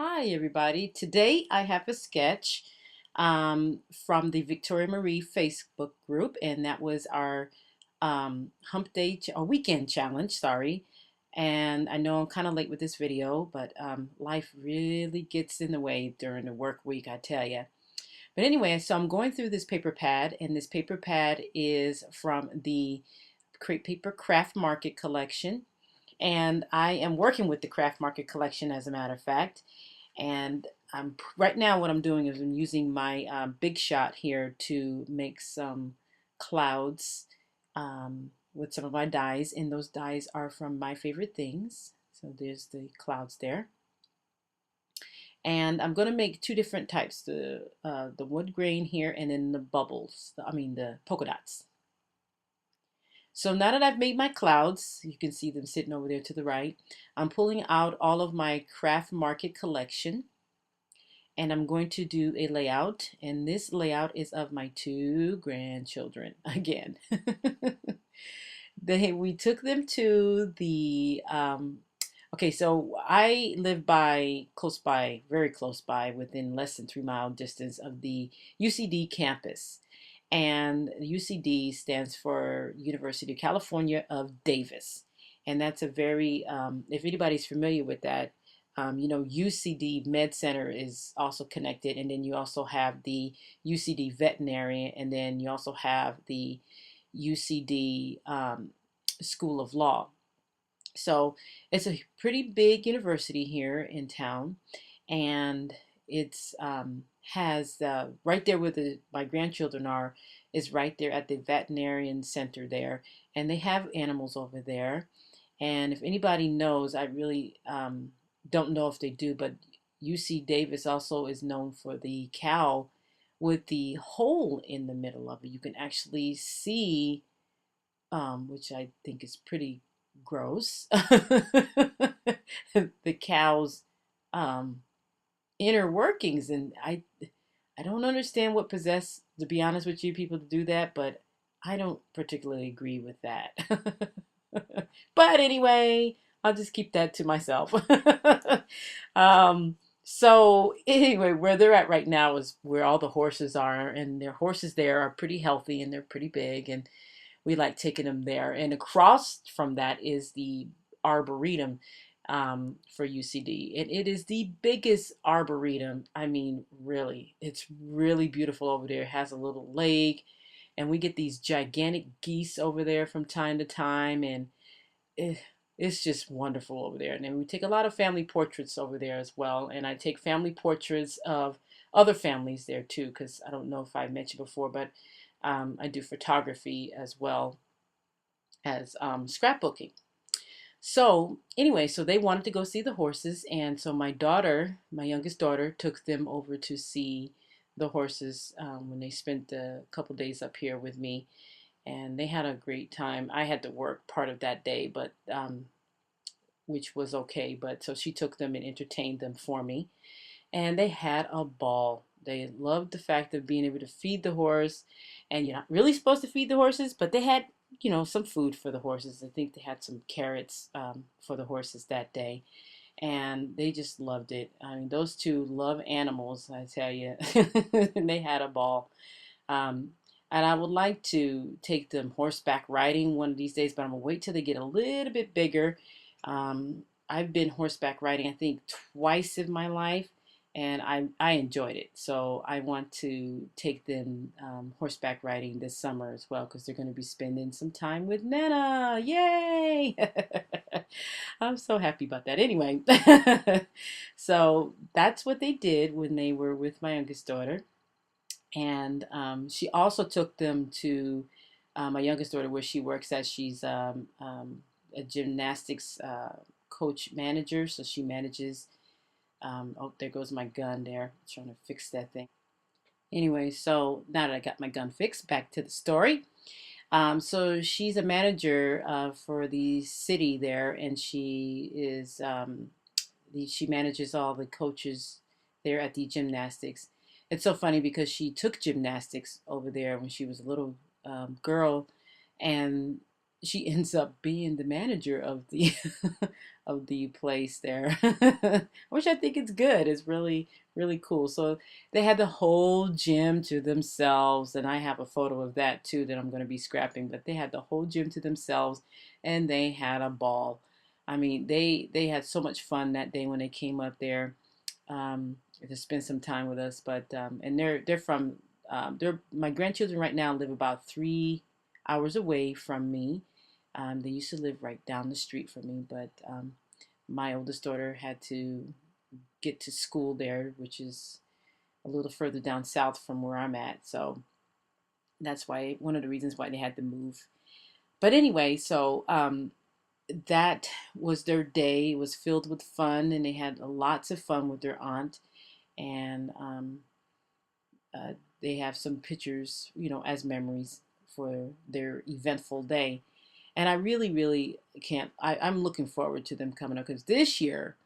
Hi, everybody. Today I have a sketch from the Victoria Marie Facebook group, and that was our hump day or weekend challenge. Sorry. And I know I'm kind of late with this video, but life really gets in the way during the work week, I tell you. But anyway, so I'm going through this paper pad, and this paper pad is from the Crepe Paper Craft Market collection. And I am working with the Craft Market collection, as a matter of fact. And right now what I'm doing is I'm using my Big Shot here to make some clouds with some of my dies, and those dies are from My Favorite Things. So there's the clouds there. And I'm going to make two different types, the wood grain here and then the bubbles, the polka dots. So now that I've made my clouds, you can see them sitting over there to the right, I'm pulling out all of my Craft Market collection, and I'm going to do a layout, and this layout is of my two grandchildren again. We took them to the okay, so I live close by, very close by, within less than 3 mile distance of the UCD campus. And UCD stands for University of California of Davis. And that's a very, if anybody's familiar with that, UCD Med Center is also connected. And then you also have the UCD Veterinary, and then you also have the UCD School of Law. So it's a pretty big university here in town, and it's has right there where my grandchildren are, is right there at the veterinarian center there, and they have animals over there. And if anybody knows, I really don't know if they do, but UC Davis also is known for the cow with the hole in the middle of it. You can actually see, which I think is pretty gross, the cow's um, inner workings. And I don't understand what possessed, to be honest with you, people to do that, but I don't particularly agree with that. But anyway, I'll just keep that to myself. So anyway, where they're at right now is where all the horses are, and their horses there are pretty healthy and they're pretty big, and we like taking them there. And across from that is the Arboretum for UCD. And it is the biggest Arboretum. I mean, really, it's really beautiful over there. It has a little lake, and we get these gigantic geese over there from time to time. And it's just wonderful over there. And then we take a lot of family portraits over there as well. And I take family portraits of other families there too, because I don't know if I mentioned before, but I do photography as well as scrapbooking. So anyway, so they wanted to go see the horses, and so my daughter, my youngest daughter, took them over to see the horses when they spent a couple days up here with me, and they had a great time. I had to work part of that day, but which was okay. But so she took them and entertained them for me, and they had a ball. They loved the fact of being able to feed the horse, and you're not really supposed to feed the horses, but they had, some food for the horses. I think they had some carrots for the horses that day, and they just loved it. I mean, those two love animals, I tell you. And they had a ball. Um, and I would like to take them horseback riding one of these days, but I'm gonna wait till they get a little bit bigger. I've been horseback riding, I think, twice in my life, and I enjoyed it. So I want to take them horseback riding this summer as well, because they're going to be spending some time with Nana. Yay! I'm so happy about that. Anyway, so that's what they did when they were with my youngest daughter. And she also took them to my youngest daughter, where she works at. She's a gymnastics coach manager, so she manages. Oh, there goes my gun there. I'm trying to fix that thing. Anyway, so now that I got my gun fixed, back to the story. So she's a manager for the city there, and she manages all the coaches there at the gymnastics. It's so funny because she took gymnastics over there when she was a little girl, and she ends up being the manager of the of the place there, which I think is good. It's really really cool. So they had the whole gym to themselves, and I have a photo of that too that I'm going to be scrapping. But they had the whole gym to themselves, and they had a ball. I mean, they had so much fun that day when they came up there to spend some time with us. But and they're from they're my grandchildren right now live about 3 hours away from me. They used to live right down the street from me, but my oldest daughter had to get to school there, which is a little further down south from where I'm at. So that's why one of the reasons why they had to move. But anyway, so that was their day. It was filled with fun, and they had lots of fun with their aunt. And uh, they have some pictures, as memories for their eventful day. And I really, really can't. I'm looking forward to them coming up because this year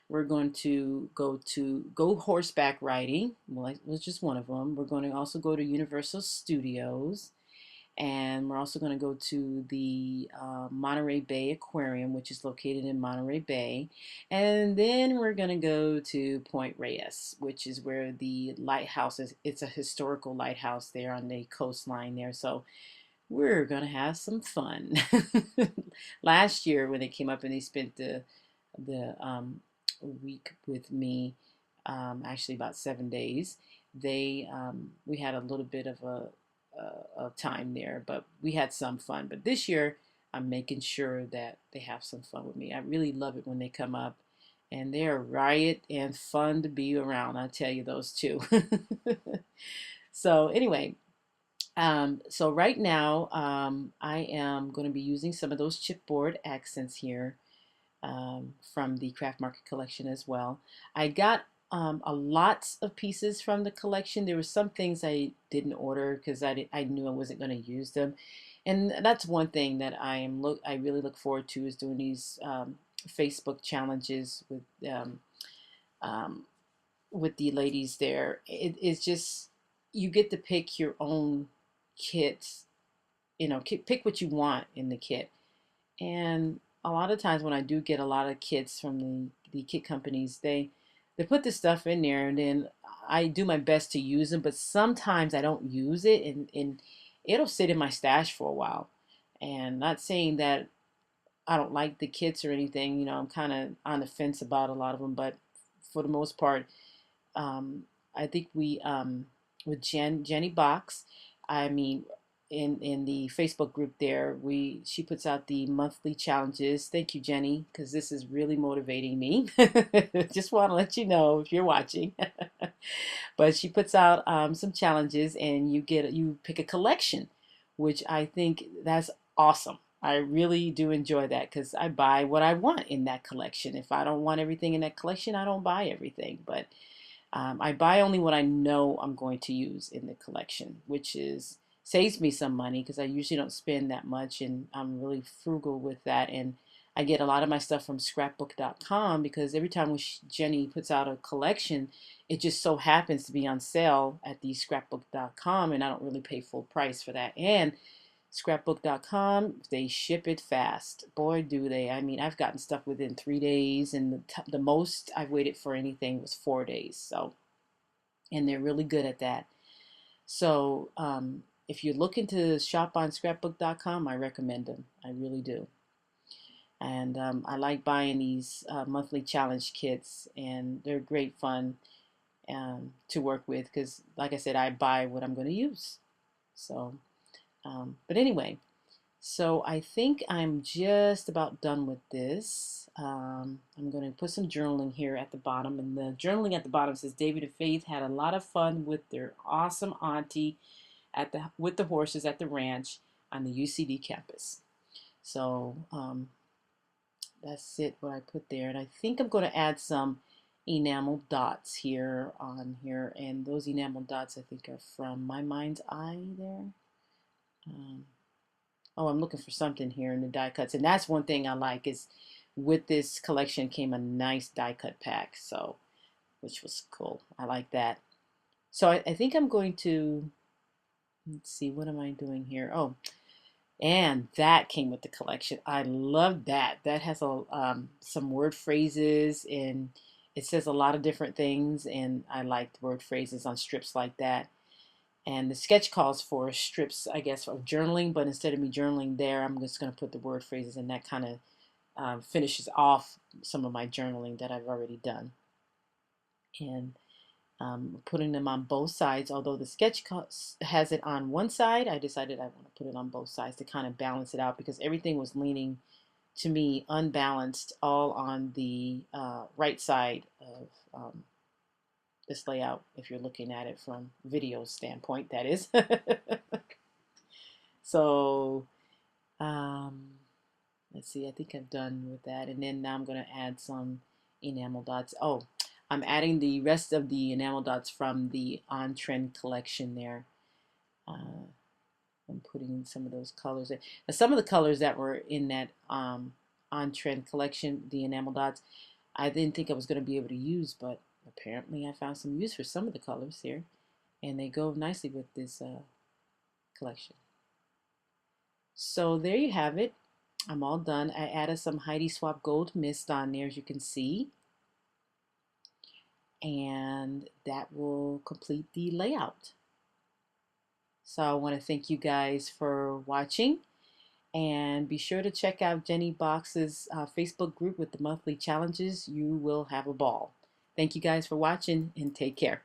we're going to go horseback riding. Well, it was just one of them. We're going to also go to Universal Studios, and we're also going to go to the Monterey Bay Aquarium, which is located in Monterey Bay. And then we're going to go to Point Reyes, which is where the lighthouse is. It's a historical lighthouse there on the coastline there. So we're going to have some fun. Last year, when they came up and they spent the week with me, actually about 7 days, we had a little bit of time there, but we had some fun. But this year, I'm making sure that they have some fun with me. I really love it when they come up, and they're a riot and fun to be around. I tell you, those two. So anyway, so right now, I am going to be using some of those chipboard accents here from the Craft Market collection as well. I got a lot of pieces from the collection. There were some things I didn't order because I knew I wasn't going to use them, and that's one thing that I really look forward to is doing these Facebook challenges um, with the ladies there. It's just you get to pick your own kits, pick what you want in the kit. And a lot of times when I do get a lot of kits from the kit companies, they put this stuff in there, and then I do my best to use them, but sometimes I don't use it, and it'll sit in my stash for a while. And not saying that I don't like the kits or anything, I'm kind of on the fence about a lot of them, but for the most part, um, I think we with Jenny Box, I mean, in the Facebook group there, we she puts out the monthly challenges. Thank you, Jenny, because this is really motivating me. Just want to let you know if you're watching. But she puts out some challenges, and you pick a collection, which I think that's awesome. I really do enjoy that because I buy what I want in that collection. If I don't want everything in that collection, I don't buy everything. But I buy only what I know I'm going to use in the collection, which is saves me some money because I usually don't spend that much, and I'm really frugal with that. And I get a lot of my stuff from scrapbook.com because every time Jenny puts out a collection, it just so happens to be on sale at the scrapbook.com, and I don't really pay full price for that. And scrapbook.com, they ship it fast. Boy, do they. I mean, I've gotten stuff within 3 days, and the most I've waited for anything was 4 days. So, and they're really good at that. So, if you're looking to shop on scrapbook.com, I recommend them. I really do. And I like buying these monthly challenge kits, and they're great fun to work with because, like I said, I buy what I'm going to use. So, but anyway, so I think I'm just about done with this. I'm going to put some journaling here at the bottom. And the journaling at the bottom says David and Faith had a lot of fun with their awesome auntie with the horses at the ranch on the UCD campus. So that's it, what I put there. And I think I'm going to add some enamel dots here on here. And those enamel dots I think are from My Mind's Eye there. Oh, I'm looking for something here in the die cuts. And that's one thing I like is with this collection came a nice die cut pack. So, which was cool. I like that. So I think I'm going to, let's see, what am I doing here? Oh, And that came with the collection. I love that. That has some word phrases, and it says a lot of different things. And I like word phrases on strips like that. And the sketch calls for strips, I guess, of journaling. But instead of me journaling there, I'm just going to put the word phrases, and that kind of finishes off some of my journaling that I've already done. And putting them on both sides. Although the sketch has it on one side, I decided I want to put it on both sides to kind of balance it out, because everything was leaning to me unbalanced all on the right side of this layout, if you're looking at it from video standpoint, that is. So um, let's see, I think I'm done with that. And then now I'm going to add some enamel dots. Oh, I'm adding the rest of the enamel dots from the On Trend collection there. I'm putting some of those colors in. Now, some of the colors that were in that On Trend collection, the enamel dots, I didn't think I was going to be able to use, but apparently I found some use for some of the colors here, and they go nicely with this collection. So there you have it. I'm all done. I added some Heidi Swapp Gold Mist on there, as you can see, and that will complete the layout. So I want to thank you guys for watching, and be sure to check out Jenny Box's Facebook group with the monthly challenges. You will have a ball. Thank you guys for watching, and take care.